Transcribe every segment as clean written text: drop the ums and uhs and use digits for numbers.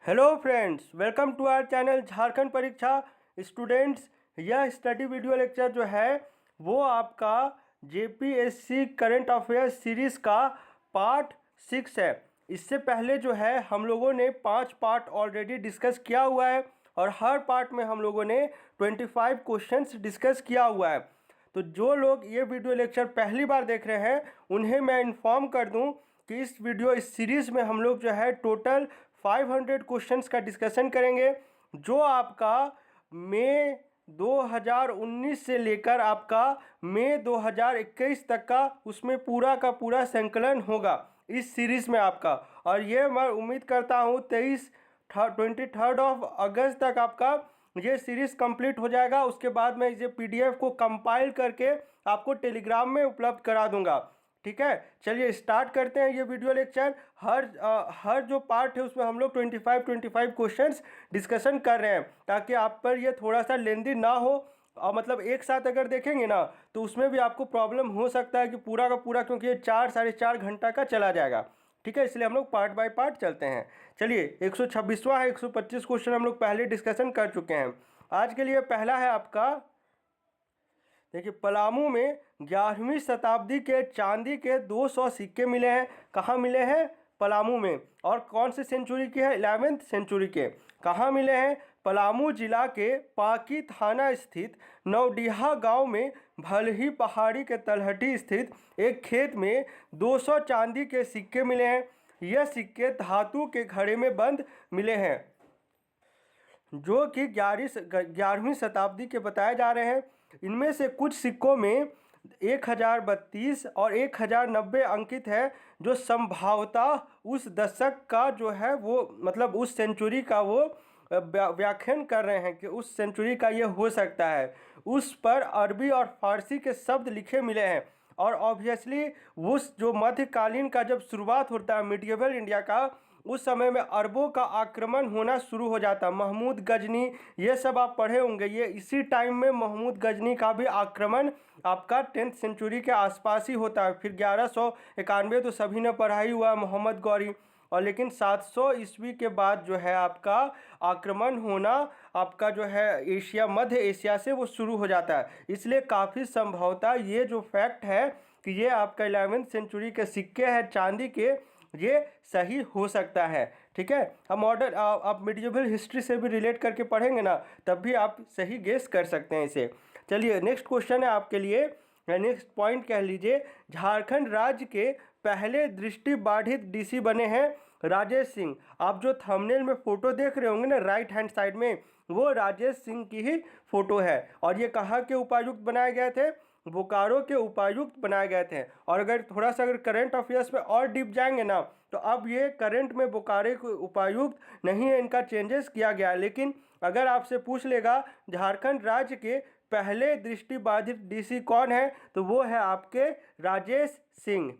Hello friends, welcome to our channel Jharkhand Pariksha students. यह study video lecture जो है वो आपका जेपीएससी करंट अफेयर्स सीरीज़ का पार्ट 6 है। इससे पहले जो है हम लोगों ने 5 पार्ट ऑलरेडी डिस्कस किया हुआ है और हर पार्ट में हम लोगों ने 25 क्वेश्चंस डिस्कस किया हुआ है। तो जो लोग ये वीडियो लेक्चर पहली बार देख रहे हैं उन्हें मैं इन्फॉर्म कर दूं कि इस सीरीज़ में हम लोग जो है टोटल 500 क्वेश्चंस का डिस्कशन करेंगे, जो आपका मई 2019 से लेकर आपका मई 2021 तक का उसमें पूरा का पूरा संकलन होगा इस सीरीज़ में आपका। और ये मैं उम्मीद करता हूँ 23 अगस्त तक आपका ये सीरीज़ कंप्लीट हो जाएगा। उसके बाद मैं इसे पीडीएफ को कंपाइल करके आपको टेलीग्राम में उपलब्ध करा दूंगा। ठीक है, चलिए स्टार्ट करते हैं ये वीडियो लेक्चर। हर जो पार्ट है उसमें हम लोग 25 क्वेश्चंस डिस्कशन कर रहे हैं ताकि आप पर ये थोड़ा सा लेंदी ना हो। और मतलब एक साथ अगर देखेंगे ना तो उसमें भी आपको प्रॉब्लम हो सकता है कि पूरा का पूरा, क्योंकि ये 4-4.5 घंटा का चला जाएगा। ठीक है, इसलिए हम लोग पार्ट बाय पार्ट चलते हैं। चलिए 126वां है, 125 क्वेश्चन हम लोग पहले डिस्कशन कर चुके हैं। आज के लिए पहला है आपका, देखिए, पलामू में 11वीं शताब्दी के चांदी के 200 सिक्के मिले हैं। कहाँ मिले हैं? पलामू में। और कौन से सेंचुरी के हैं? 11वीं सेंचुरी के। कहाँ मिले हैं? पलामू जिला के पाकी थाना स्थित नवडीहा गांव में भलही पहाड़ी के तलहटी स्थित एक खेत में 200 चांदी के सिक्के मिले हैं। यह सिक्के धातु के घड़े में बंद मिले हैं, जो कि 11वीं शताब्दी के बताए जा रहे हैं। इनमें से कुछ सिक्कों में 1032 और 1090 अंकित है, जो संभवतः उस दशक का जो है वो मतलब उस सेंचुरी का वो व्याख्यान कर रहे हैं कि उस सेंचुरी का ये हो सकता है। उस पर अरबी और फारसी के शब्द लिखे मिले हैं। और ऑब्वियसली उस जो मध्यकालीन का जब शुरुआत होता है मिडिएवल इंडिया का, उस समय में अरबों का आक्रमण होना शुरू हो जाता। महमूद गजनी, ये सब आप पढ़े होंगे, ये इसी टाइम में महमूद गजनी का भी आक्रमण आपका 10th सेंचुरी के आसपास ही होता है। फिर 1191 तो सभी ने पढ़ा ही हुआ, मोहम्मद गौरी। और लेकिन 700 ईस्वी के बाद जो है आपका आक्रमण होना आपका जो है एशिया, मध्य एशिया से वो शुरू हो जाता है। इसलिए काफ़ी संभवतः ये जो फैक्ट है कि ये आपका 11वीं सेंचुरी के सिक्के हैं चांदी के, ये सही हो सकता है। ठीक है, अब मॉडर्न आप मिडिएवल हिस्ट्री से भी रिलेट करके पढ़ेंगे ना, तब भी आप सही गेस कर सकते हैं इसे। चलिए नेक्स्ट क्वेश्चन है आपके लिए, नेक्स्ट पॉइंट कह लीजिए। झारखंड राज्य के पहले दृष्टिबाधित डीसी बने हैं राजेश सिंह। आप जो थंबनेल में फोटो देख रहे होंगे ना राइट हैंड साइड में, वो राजेश सिंह की ही फोटो है। और ये कहाँ के उपायुक्त बनाए गए थे? बोकारो के उपायुक्त बनाए गए थे। और अगर थोड़ा सा अगर करंट अफेयर्स में और डीप जाएंगे ना, तो अब ये करंट में बोकारो के उपायुक्त नहीं है, इनका चेंजेस किया गया है। लेकिन अगर आपसे पूछ लेगा झारखंड राज्य के पहले दृष्टिबाधित डीसी कौन है, तो वो है आपके राजेश सिंह।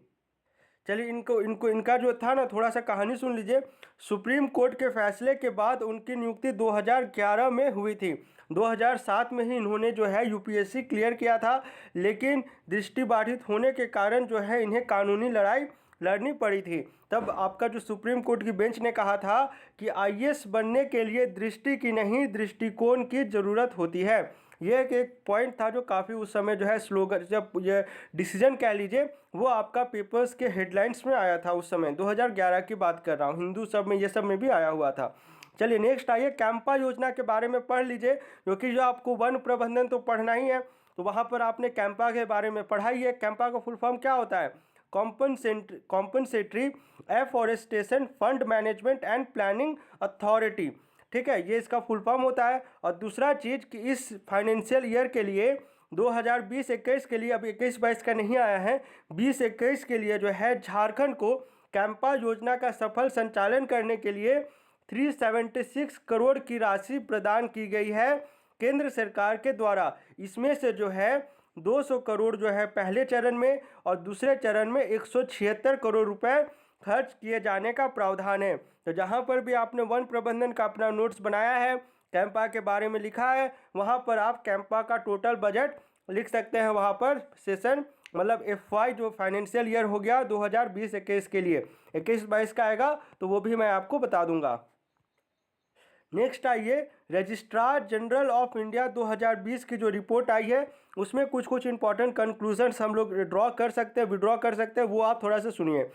चलिए इनका जो था ना, थोड़ा सा कहानी सुन लीजिए। सुप्रीम कोर्ट के फैसले के बाद उनकी नियुक्ति 2011 में हुई थी। 2007 में ही इन्होंने जो है यूपीएससी क्लियर किया था, लेकिन दृष्टिबाधित होने के कारण जो है इन्हें कानूनी लड़ाई लड़नी पड़ी थी। तब आपका जो सुप्रीम कोर्ट की बेंच ने कहा था कि आईएएस बनने के लिए दृष्टि की नहीं, दृष्टिकोण की ज़रूरत होती है। ये एक पॉइंट था जो काफ़ी उस समय जो है स्लोगन, जब ये डिसीजन कह लीजिए, वो आपका पेपर्स के हेडलाइंस में आया था उस समय। 2011 की बात कर रहा हूँ, हिंदू सब में, ये सब में भी आया हुआ था। चलिए नेक्स्ट आइए, कैंपा योजना के बारे में पढ़ लीजिए, क्योंकि जो आपको वन प्रबंधन तो पढ़ना ही है, तो वहाँ पर आपने कैंपा के बारे में पढ़ा ही है। कैंपा का फुल फॉर्म क्या होता है? Compensatory afforestation fund management and planning authority. ठीक है, ये इसका फुल फॉर्म होता है। और दूसरा चीज़ कि इस फाइनेंशियल ईयर के लिए 2020-21 के लिए, अब 21-22 का नहीं आया है, 20-21 के लिए जो है झारखंड को कैंपा योजना का सफल संचालन करने के लिए 376 करोड़ की राशि प्रदान की गई है केंद्र सरकार के द्वारा। इसमें से जो है 200 करोड़ जो है पहले चरण में और दूसरे चरण में 176 करोड़ रुपए खर्च किए जाने का प्रावधान है। तो जहाँ पर भी आपने वन प्रबंधन का अपना नोट्स बनाया है, कैंपा के बारे में लिखा है, वहाँ पर आप कैंपा का टोटल बजट लिख सकते हैं। वहाँ पर सेशन मतलब FY जो फाइनेंशियल ईयर हो गया 2020-21 के लिए, 21-22 का आएगा तो वो भी मैं आपको बता दूंगा। नेक्स्ट आइए, रजिस्ट्रार जनरल ऑफ इंडिया 2020 की जो रिपोर्ट आई है उसमें कुछ कुछ इंपॉर्टेंट कंक्लूजन्स हम लोग ड्रॉ कर सकते हैं, विड्रॉ कर सकते हैं, वो आप थोड़ा सा सुनिए।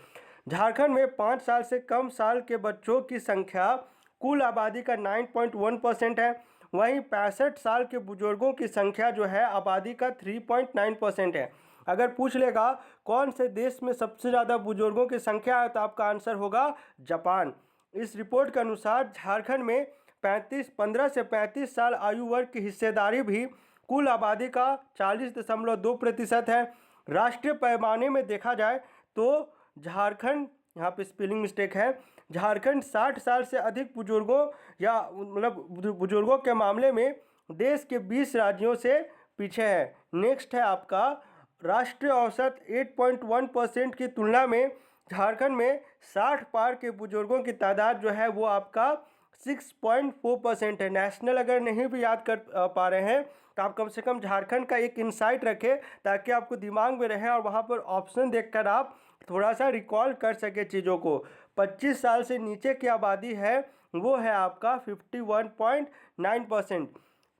झारखंड में 5 साल से कम साल के बच्चों की संख्या कुल आबादी का 9.1% है। वहीं 65 साल के बुजुर्गों की संख्या जो है आबादी का 3.9% है। अगर पूछ लेगा कौन से देश में सबसे ज़्यादा बुजुर्गों की संख्या है तो आपका आंसर होगा जापान। इस रिपोर्ट के अनुसार झारखंड में 15 से 35 साल आयु वर्ग की हिस्सेदारी भी कुल आबादी का 40.2% है। राष्ट्रीय पैमाने में देखा जाए तो झारखंड, यहाँ पे स्पेलिंग मिस्टेक है, झारखंड 60 साल से अधिक बुजुर्गों या मतलब बुजुर्गों के मामले में देश के 20 राज्यों से पीछे है। नेक्स्ट है आपका, राष्ट्रीय औसत 8.1% की तुलना में झारखंड में 60 पार के बुजुर्गों की तादाद जो है वो आपका 6.4% है। नेशनल अगर नहीं भी याद कर पा रहे हैं तो आप कम से कम झारखंड का एक इंसाइट रखें ताकि आपको दिमाग में रहे और वहाँ पर ऑप्शन देखकर आप थोड़ा सा रिकॉल कर सके चीज़ों को। 25 साल से नीचे की आबादी है वो है आपका 51.9%।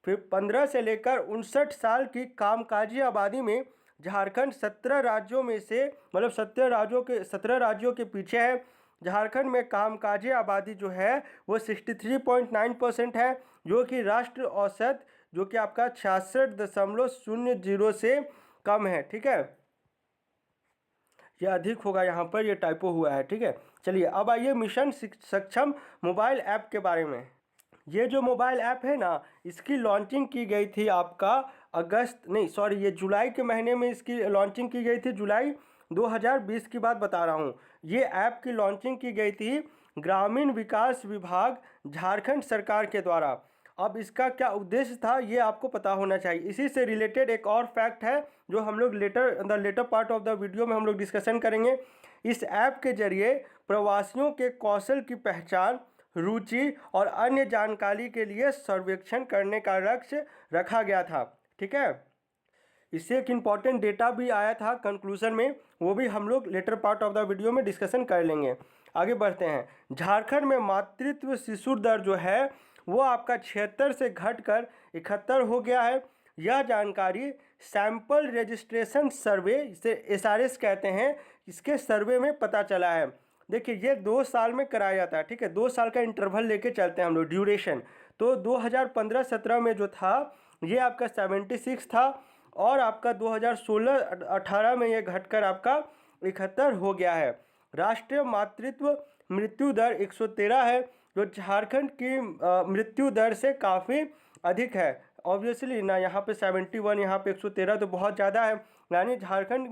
फिर 15 से लेकर 59 साल की कामकाजी आबादी में झारखंड 17 राज्यों में से मतलब 17 राज्यों के पीछे है। झारखंड में कामकाजी आबादी जो है वो 63.9% है, जो कि राष्ट्रीय औसत जो कि आपका 66.00 से कम है। ठीक है, यह अधिक होगा, यहाँ पर ये टाइपो हुआ है। ठीक है, चलिए अब आइए मिशन सक्षम मोबाइल ऐप के बारे में। ये जो मोबाइल ऐप है ना, इसकी लॉन्चिंग की गई थी आपका ये जुलाई के महीने में इसकी लॉन्चिंग की गई थी। जुलाई 2020 की बात बता रहा हूँ। ये ऐप की लॉन्चिंग की गई थी ग्रामीण विकास विभाग झारखंड सरकार के द्वारा। अब इसका क्या उद्देश्य था ये आपको पता होना चाहिए। इसी से रिलेटेड एक और फैक्ट है जो हम लोग later part of the video में हम लोग डिस्कशन करेंगे। इस ऐप के जरिए प्रवासियों के कौशल की पहचान, रुचि और अन्य जानकारी के लिए सर्वेक्षण करने का लक्ष्य रखा गया था। ठीक है, इससे एक इम्पॉर्टेंट डेटा भी आया था कंक्लूजन में, वो भी हम लोग later part of the video में डिस्कशन कर लेंगे। आगे बढ़ते हैं। झारखंड में मातृत्व शिशु दर जो है वो आपका 76 से घटकर 71 हो गया है। यह जानकारी सैंपल रजिस्ट्रेशन सर्वे, इसे SRS कहते हैं, इसके सर्वे में पता चला है। देखिए ये 2 साल में कराया जाता है। ठीक है, 2 साल का इंटरवल लेके चलते हैं हम लोग, ड्यूरेशन। तो 2015-17 में जो था ये आपका 76 था और आपका 2016-18 में ये घटकर आपका 71 हो गया है। राष्ट्रीय मातृत्व मृत्यु दर 113 है, जो झारखंड की मृत्यु दर से काफ़ी अधिक है। ऑब्वियसली ना, यहाँ पे 71, यहाँ पे 113 तो बहुत ज़्यादा है। यानी झारखंड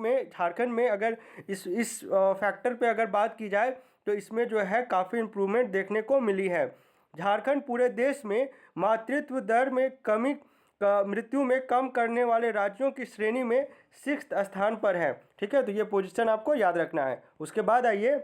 में अगर इस फैक्टर पे अगर बात की जाए तो इसमें जो है काफ़ी इम्प्रूवमेंट देखने को मिली है। झारखंड पूरे देश में मातृत्व दर में कमी मृत्यु में कम करने वाले राज्यों की श्रेणी में 6th स्थान पर है। ठीक है, तो ये पोजीशन आपको याद रखना है। उसके बाद आइए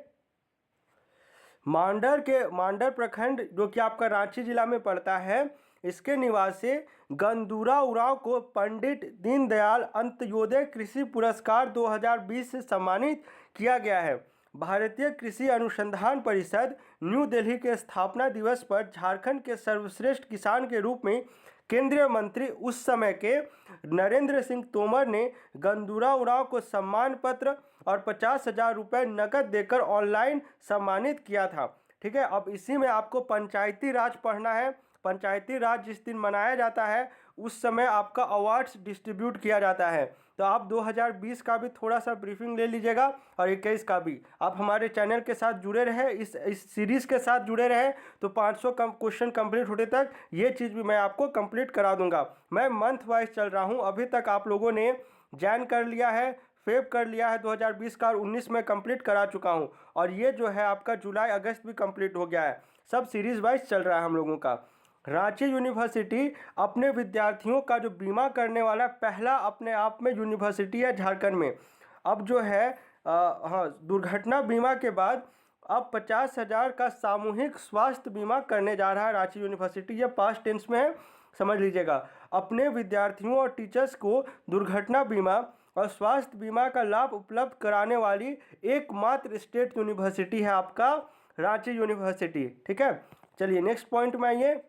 मांडर प्रखंड जो कि आपका रांची जिला में पड़ता है, इसके निवासी गंदूरा उरांव को पंडित दीनदयाल अंत्योदय कृषि पुरस्कार 2020 से सम्मानित किया गया है। भारतीय कृषि अनुसंधान परिषद न्यू दिल्ली के स्थापना दिवस पर झारखंड के सर्वश्रेष्ठ किसान के रूप में केंद्रीय मंत्री उस समय के नरेंद्र सिंह तोमर ने गंदूरा उरांव को सम्मान पत्र और 50,000 रुपये नकद देकर ऑनलाइन सम्मानित किया था। ठीक है, अब इसी में आपको पंचायती राज पढ़ना है। पंचायती राज जिस दिन मनाया जाता है उस समय आपका अवार्ड्स डिस्ट्रीब्यूट किया जाता है। तो आप 2020 का भी थोड़ा सा ब्रीफिंग ले लीजिएगा और 21 का भी। आप हमारे चैनल के साथ जुड़े रहे, इस सीरीज़ के साथ जुड़े रहे तो 500 क्वेश्चन कंप्लीट होने तक ये चीज़ भी मैं आपको कंप्लीट करा दूंगा। मैं मंथ वाइज चल रहा हूँ। अभी तक आप लोगों ने जैन कर लिया है, फेब कर लिया है 2020 का, और 19 में कंप्लीट करा चुका हूँ, और ये जो है आपका जुलाई अगस्त भी कंप्लीट हो गया है। सब सीरीज़ वाइज चल रहा है हम लोगों का। रांची यूनिवर्सिटी अपने विद्यार्थियों का जो बीमा करने वाला पहला अपने आप में यूनिवर्सिटी है झारखंड में। अब जो है दुर्घटना बीमा के बाद अब 50,000 का सामूहिक स्वास्थ्य बीमा करने जा रहा है रांची यूनिवर्सिटी। ये पास्ट टेंस में है, समझ लीजिएगा। अपने विद्यार्थियों और टीचर्स को दुर्घटना बीमा और स्वास्थ्य बीमा का लाभ उपलब्ध कराने वाली एकमात्र स्टेट यूनिवर्सिटी है आपका रांची यूनिवर्सिटी। ठीक है, चलिए नेक्स्ट पॉइंट में आइए।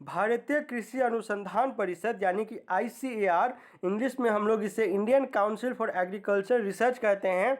भारतीय कृषि अनुसंधान परिषद यानी कि ICAR, इंग्लिश में हम लोग इसे Indian council for agriculture research कहते हैं,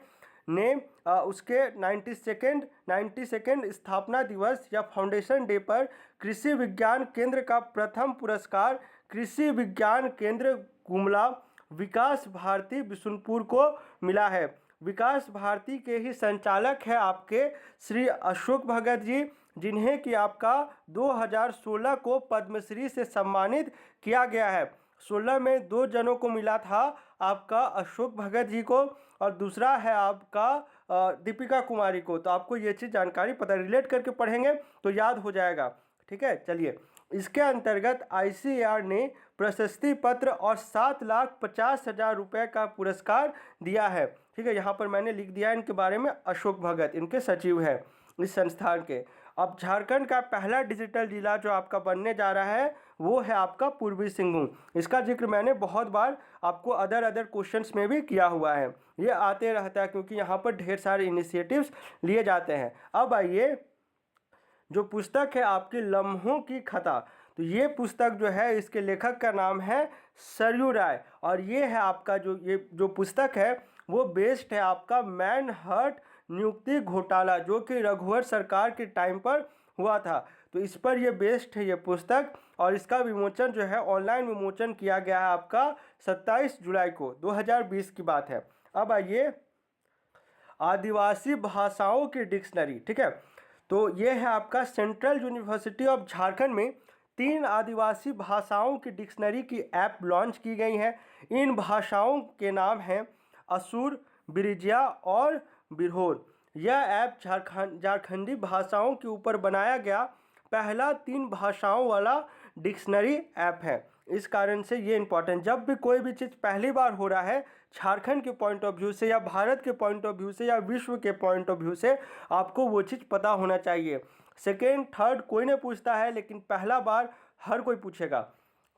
ने उसके 92nd स्थापना दिवस या फाउंडेशन डे पर कृषि विज्ञान केंद्र का प्रथम पुरस्कार कृषि विज्ञान केंद्र गुमला विकास भारती बिशुनपुर को मिला है। विकास भारती के ही संचालक है आपके श्री अशोक भगत जी, जिन्हें कि आपका 2016 को पद्मश्री से सम्मानित किया गया है। 16 में 2 जनों को मिला था, आपका अशोक भगत जी को और दूसरा है आपका दीपिका कुमारी को। तो आपको ये चीज़ जानकारी पता, रिलेट करके पढ़ेंगे तो याद हो जाएगा। ठीक है, चलिए इसके अंतर्गत ICAR ने प्रशस्ति पत्र और 7,50,000 रुपये का पुरस्कार दिया है। ठीक है, यहाँ पर मैंने लिख दिया इनके बारे में, अशोक भगत इनके सचिव हैं इस संस्थान के। अब झारखंड का पहला डिजिटल जिला जो आपका बनने जा रहा है वो है आपका पूर्वी सिंहभूम। इसका जिक्र मैंने बहुत बार आपको अदर क्वेश्चंस में भी किया हुआ है, ये आते रहता है क्योंकि यहाँ पर ढेर सारे इनिशिएटिव्स लिए जाते हैं। अब आइए, जो पुस्तक है आपकी लम्हों की खता, तो ये पुस्तक जो है इसके लेखक का नाम है सरयू राय, और ये है आपका जो पुस्तक है वो बेस्ड है आपका मैनहर्ट नियुक्ति घोटाला, जो कि रघुवर सरकार के टाइम पर हुआ था। तो इस पर ये बेस्ड है ये पुस्तक, और इसका विमोचन जो है ऑनलाइन विमोचन किया गया है आपका 27 जुलाई को 2020 की बात है। अब आइए, आदिवासी भाषाओं की डिक्शनरी। ठीक है, तो ये है आपका सेंट्रल यूनिवर्सिटी ऑफ झारखंड में 3 आदिवासी भाषाओं की डिक्शनरी की ऐप लॉन्च की गई है। इन भाषाओं के नाम हैं असुर, बिरिजिया और बिरहोर। यह ऐप झारखंडी भाषाओं के ऊपर बनाया गया पहला 3 भाषाओं वाला डिक्शनरी ऐप है। इस कारण से ये इम्पॉर्टेंट, जब भी कोई भी चीज़ पहली बार हो रहा है झारखंड के पॉइंट ऑफ व्यू से या भारत के पॉइंट ऑफ व्यू से या विश्व के पॉइंट ऑफ व्यू से, आपको वो चीज़ पता होना चाहिए। सेकेंड थर्ड कोई नहीं पूछता है, लेकिन पहला बार हर कोई पूछेगा।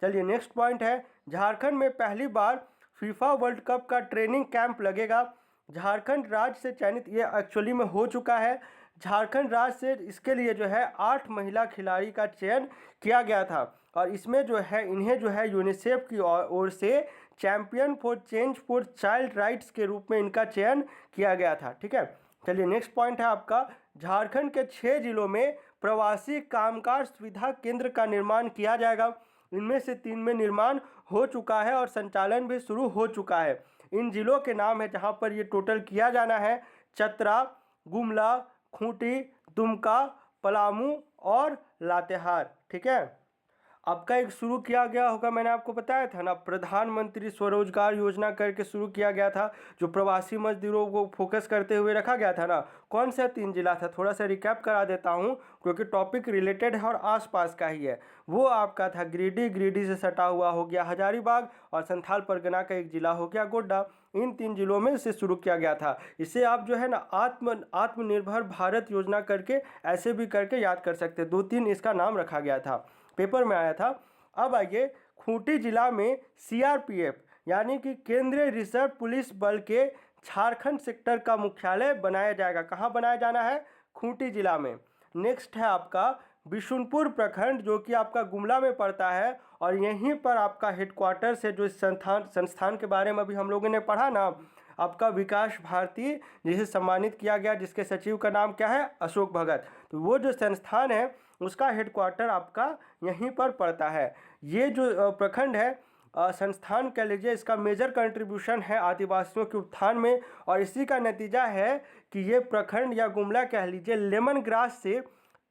चलिए नेक्स्ट पॉइंट है, झारखंड में पहली बार फीफा वर्ल्ड कप का ट्रेनिंग कैंप लगेगा। झारखंड राज्य से चयनित, ये एक्चुअली में हो चुका है, झारखंड राज्य से इसके लिए जो है 8 महिला खिलाड़ी का चयन किया गया था, और इसमें जो है इन्हें जो है यूनिसेफ की ओर से champion for change for child rights के रूप में इनका चयन किया गया था। ठीक है, चलिए नेक्स्ट पॉइंट है आपका, झारखंड के 6 जिलों में प्रवासी कामगार सुविधा केंद्र का निर्माण किया जाएगा। इनमें से 3 में निर्माण हो चुका है और संचालन भी शुरू हो चुका है। इन जिलों के नाम है जहां पर ये टोटल किया जाना है, चतरा, गुमला, खूंटी, दुमका, पलामू और लातेहार। ठीक है, आपका एक शुरू किया गया होगा, मैंने आपको बताया था ना, प्रधानमंत्री स्वरोजगार योजना करके शुरू किया गया था, जो प्रवासी मजदूरों को फोकस करते हुए रखा गया था ना। कौन सा 3 जिला था, थोड़ा सा रिकैप करा देता हूँ क्योंकि टॉपिक रिलेटेड है और आसपास का ही है। वो आपका था गिरिडीह से सटा हुआ हो गया हजारीबाग, और संथाल परगना का एक जिला हो गया गोड्डा। इन 3 जिलों में से शुरू किया गया था। इसे आप जो है ना आत्मनिर्भर भारत योजना करके ऐसे भी करके याद कर सकते, 2-3 इसका नाम रखा गया था, पेपर में आया था। अब आइए, खूंटी जिला में CRPF यानी कि केंद्रीय रिजर्व पुलिस बल के झारखंड सेक्टर का मुख्यालय बनाया जाएगा। कहाँ बनाया जाना है, खूंटी जिला में। नेक्स्ट है आपका बिशुनपुर प्रखंड, जो कि आपका गुमला में पड़ता है, और यहीं पर आपका हेडक्वार्टर है। जो इस संस्थान के बारे में अभी हम लोगों ने पढ़ा ना, आपका विकास भारती, जिसे सम्मानित किया गया, जिसके सचिव का नाम क्या है, अशोक भगत। तो वो जो संस्थान है उसका हेडक्वार्टर आपका यहीं पर पड़ता है। ये जो प्रखंड है, संस्थान कह लीजिए, इसका मेजर कंट्रीब्यूशन है आदिवासियों के उत्थान में, और इसी का नतीजा है कि ये प्रखंड या गुमला कह लीजिए लेमन ग्रास से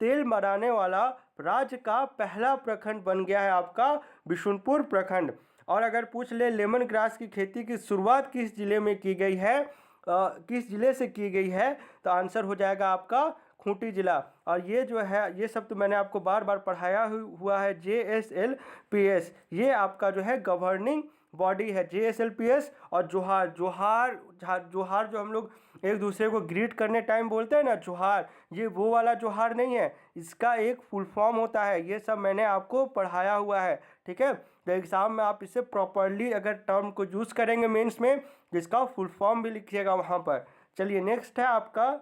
तेल बनाने वाला राज्य का पहला प्रखंड बन गया है आपका बिशुनपुर प्रखंड। और अगर पूछ ले लेमन ग्रास की खेती की शुरुआत किस जिले में की गई है, किस जिले से की गई है, तो आंसर हो जाएगा आपका खूंटी जिला। और ये जो है, ये सब तो मैंने आपको बार बार पढ़ाया हुआ है। JSLPS ये आपका जो है गवर्निंग बॉडी है, JSLPS। और जोहार जो हम लोग एक दूसरे को ग्रीट करने टाइम बोलते हैं ना, जोहार, ये वो वाला जोहार नहीं है, इसका एक फुल फॉर्म होता है। ये सब मैंने आपको पढ़ाया हुआ है। ठीक है, तो एग्ज़ाम में आप इसे प्रॉपरली अगर टर्म को यूज़ करेंगे मेंस में, जिसका फुल फॉर्म भी लिखिएगा वहाँ पर। चलिए नेक्स्ट है आपका,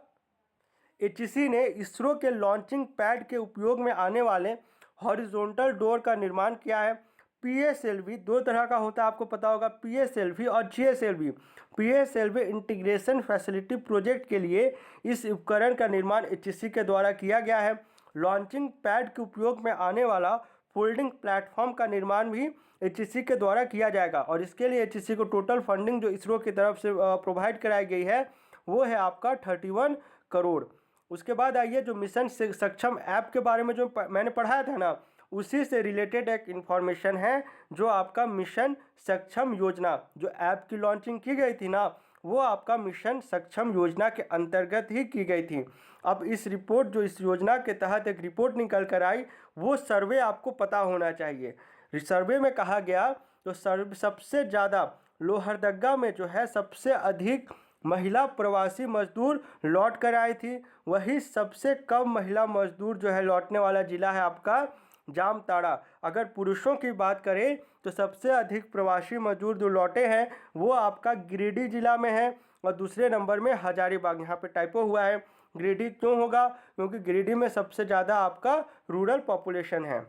HEC ने इसरो के लॉन्चिंग पैड के उपयोग में आने वाले हॉरिजॉन्टल डोर का निर्माण किया है। PSLV दो तरह का होता है, आपको पता होगा, PSLV और GSLV। PSLV integration facility project के लिए इस उपकरण का निर्माण HEC के द्वारा किया गया है। लॉन्चिंग पैड के उपयोग में आने वाला फोल्डिंग प्लेटफॉर्म का निर्माण भी HEC के द्वारा किया जाएगा और इसके लिए HEC को टोटल फंडिंग जो इसरो की तरफ से प्रोवाइड कराई गई है वो है आपका 31 करोड़। उसके बाद आइए जो मिशन सक्षम ऐप के बारे में जो मैंने पढ़ाया था ना, उसी से रिलेटेड एक इन्फॉर्मेशन है। जो आपका मिशन सक्षम योजना जो ऐप की लॉन्चिंग की गई थी ना, वो आपका मिशन सक्षम योजना के अंतर्गत ही की गई थी। अब इस रिपोर्ट जो इस योजना के तहत एक रिपोर्ट निकल कर आई, वो सर्वे आपको पता होना चाहिए। सर्वे में कहा गया तो सबसे ज़्यादा लोहरदगा में जो है सबसे अधिक महिला प्रवासी मजदूर लौट कर आई थी, वही सबसे कम महिला मजदूर जो है लौटने वाला जिला है आपका जामताड़ा। अगर पुरुषों की बात करें तो सबसे अधिक प्रवासी मजदूर जो लौटे हैं वो आपका गिरिडीह जिला में है और दूसरे नंबर में हजारीबाग। यहाँ पे टाइपो हुआ है, गिरिडीह क्यों होगा, क्योंकि गिरिडीह में सबसे ज़्यादा आपका रूरल पॉपुलेशन है।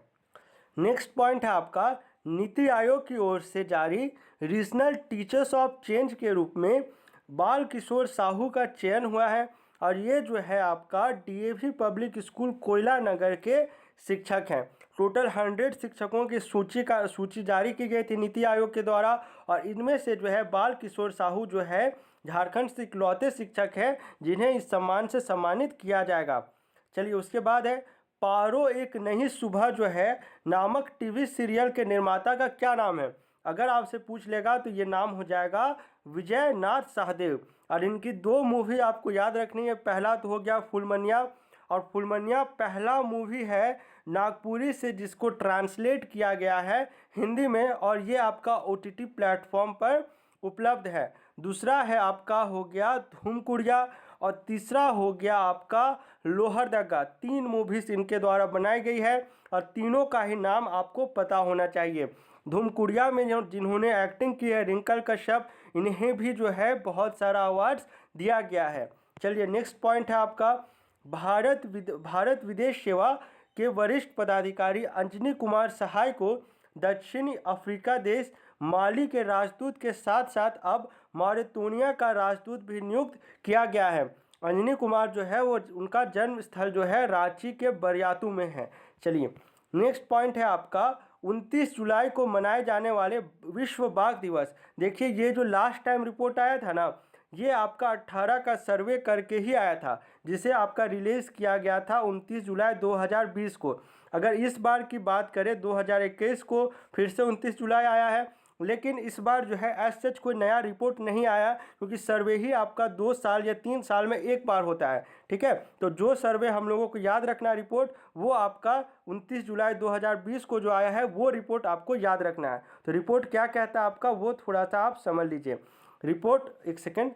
नेक्स्ट पॉइंट है आपका नीति आयोग की ओर से जारी रीजनल टीचर्स ऑफ चेंज के रूप में बाल किशोर साहू का चयन हुआ है और ये जो है आपका DAV पब्लिक स्कूल कोयला नगर के शिक्षक हैं। टोटल 100 शिक्षकों की सूची जारी की गई थी नीति आयोग के द्वारा और इनमें से जो है बाल किशोर साहू जो है झारखंड से इकलौते शिक्षक हैं जिन्हें इस सम्मान से सम्मानित किया जाएगा। चलिए उसके बाद है पारो एक नई सुबह जो है नामक टीवी सीरियल के निर्माता का क्या नाम है। अगर आपसे पूछ लेगा तो ये नाम हो जाएगा विजय नाथ सहदेव और इनकी दो मूवी आपको याद रखनी है। पहला तो हो गया फुलमनिया और फुलमनिया पहला मूवी है नागपुरी से जिसको ट्रांसलेट किया गया है हिंदी में और ये आपका OTT प्लेटफॉर्म पर उपलब्ध है। दूसरा है आपका हो गया धूमकुड़िया और तीसरा हो गया आपका लोहरदगा। 3 मूवीज इनके द्वारा बनाई गई है और तीनों का ही नाम आपको पता होना चाहिए। धूमकुड़िया में जिन्होंने एक्टिंग की है रिंकल कश्यप, इन्हें भी जो है बहुत सारा अवार्ड्स दिया गया है। चलिए नेक्स्ट पॉइंट है आपका भारत विदेश सेवा के वरिष्ठ पदाधिकारी अंजनी कुमार सहाय को दक्षिणी अफ्रीका देश माली के राजदूत के साथ साथ अब मॉरिटानिया का राजदूत भी नियुक्त किया गया है। अंजनी कुमार जो है वो उनका जन्म स्थल जो है रांची के बरियातू में है। चलिए नेक्स्ट पॉइंट है आपका 29 जुलाई को मनाए जाने वाले विश्व बाघ दिवस। देखिए ये जो लास्ट टाइम रिपोर्ट आया था ना, ये आपका 18 का सर्वे करके ही आया था जिसे आपका रिलीज़ किया गया था 29 जुलाई 2020 को। अगर इस बार की बात करें 2021 को फिर से 29 जुलाई आया है, लेकिन इस बार जो है एज सच कोई नया रिपोर्ट नहीं आया क्योंकि सर्वे ही आपका 2 साल या 3 साल में एक बार होता है। ठीक है, तो जो सर्वे हम लोगों को याद रखना रिपोर्ट वो आपका 29 जुलाई 2020 को जो आया है वो रिपोर्ट आपको याद रखना है। तो रिपोर्ट क्या कहता है आपका वो थोड़ा सा आप समझ लीजिए। रिपोर्ट एक सेकेंड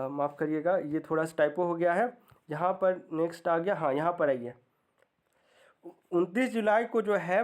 माफ़ करिएगा, ये थोड़ा सा टाइपो हो गया है। यहाँ पर नेक्स्ट आ गया, हाँ यहाँ पर आइए। 29 जुलाई को जो है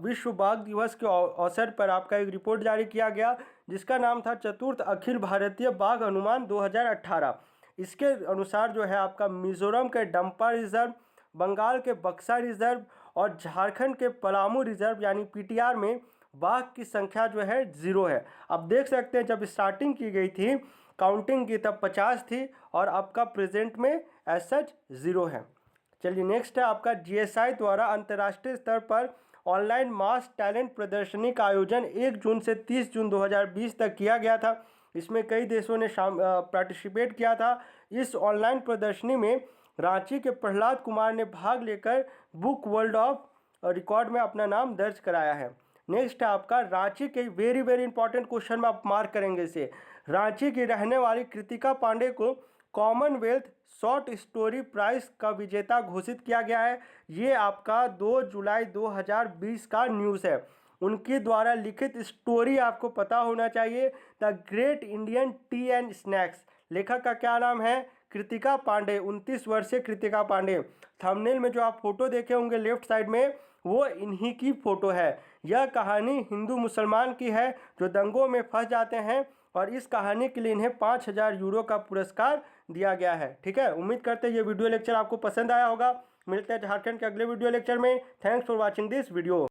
विश्व बाघ दिवस के अवसर पर आपका एक रिपोर्ट जारी किया गया जिसका नाम था चतुर्थ अखिल भारतीय बाघ अनुमान 2018। इसके अनुसार जो है आपका मिजोरम के डंपा रिजर्व, बंगाल के बक्सा रिजर्व और झारखंड के पलामू रिजर्व यानी PTR में बाघ की संख्या जो है 0 है। अब देख सकते हैं जब स्टार्टिंग की गई थी काउंटिंग की तब 50 थी और आपका प्रेजेंट में एज सच 0 है। चलिए नेक्स्ट है आपका GSI द्वारा अंतर्राष्ट्रीय स्तर पर ऑनलाइन मास टैलेंट प्रदर्शनी का आयोजन 1 जून से 30 जून 2020 तक किया गया था। इसमें कई देशों ने पार्टिसिपेट किया था। इस ऑनलाइन प्रदर्शनी में रांची के प्रहलाद कुमार ने भाग लेकर बुक वर्ल्ड ऑफ रिकॉर्ड में अपना नाम दर्ज कराया है। नेक्स्ट है आपका रांची के वेरी इंपॉर्टेंट क्वेश्चन में आप मार्क करेंगे इसे। रांची की रहने वाली कृतिका पांडे को कॉमनवेल्थ शॉर्ट स्टोरी प्राइज का विजेता घोषित किया गया है। ये आपका 2 जुलाई 2020 का न्यूज़ है। उनके द्वारा लिखित स्टोरी आपको पता होना चाहिए, the great Indian T and snacks. लेखक का क्या नाम है? कृतिका पांडे, 29 वर्षीय कृतिका पांडे। थंबनेल में जो आप फोटो देखे होंगे लेफ्ट साइड में वो इन्हीं की फ़ोटो है। यह कहानी हिंदू मुसलमान की है जो दंगों में फंस जाते हैं और इस कहानी के लिए इन्हें 5000 यूरो का पुरस्कार दिया गया है। ठीक है, उम्मीद करते हैं ये वीडियो लेक्चर आपको पसंद आया होगा। मिलते हैं झारखंड के अगले वीडियो लेक्चर में। Thanks for watching this video.